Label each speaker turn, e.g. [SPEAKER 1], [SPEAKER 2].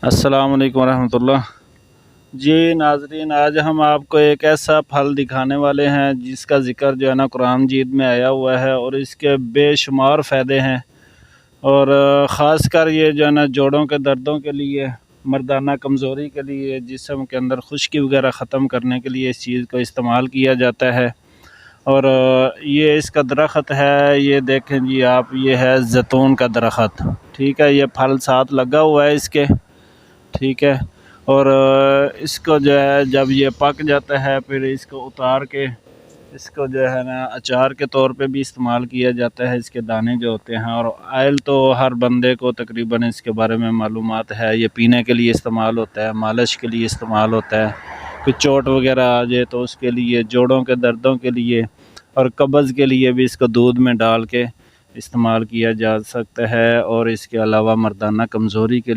[SPEAKER 1] السلام علیکم ورحمۃ اللہ۔ جی ناظرین، آج ہم آپ کو ایک ایسا پھل دکھانے والے ہیں جس کا ذکر جو ہے نا قرآن مجید میں آیا ہوا ہے، اور اس کے بے شمار فائدے ہیں، اور خاص کر یہ جو ہے نا جوڑوں کے دردوں کے لیے، مردانہ کمزوری کے لیے، جسم کے اندر خشکی وغیرہ ختم کرنے کے لیے اس چیز کو استعمال کیا جاتا ہے۔ اور یہ اس کا درخت ہے، یہ دیکھیں جی آپ، یہ ہے زیتون کا درخت، ٹھیک ہے۔ یہ پھل ساتھ لگا ہوا ہے اس کے، ٹھیک ہے۔ اور اس کو جو ہے جب یہ پک جاتا ہے، پھر اس کو اتار کے اس کو جو ہے نا اچار کے طور پہ بھی استعمال کیا جاتا ہے، اس کے دانے جو ہوتے ہیں۔ اور آئل تو ہر بندے کو تقریباً اس کے بارے میں معلومات ہے، یہ پینے کے لیے استعمال ہوتا ہے، مالش کے لیے استعمال ہوتا ہے، کہ چوٹ وغیرہ آ جائے تو اس کے لیے، جوڑوں کے دردوں کے لیے، اور قبض کے لیے بھی اس کو دودھ میں ڈال کے استعمال کیا جا سکتا ہے، اور اس کے علاوہ مردانہ کمزوری کے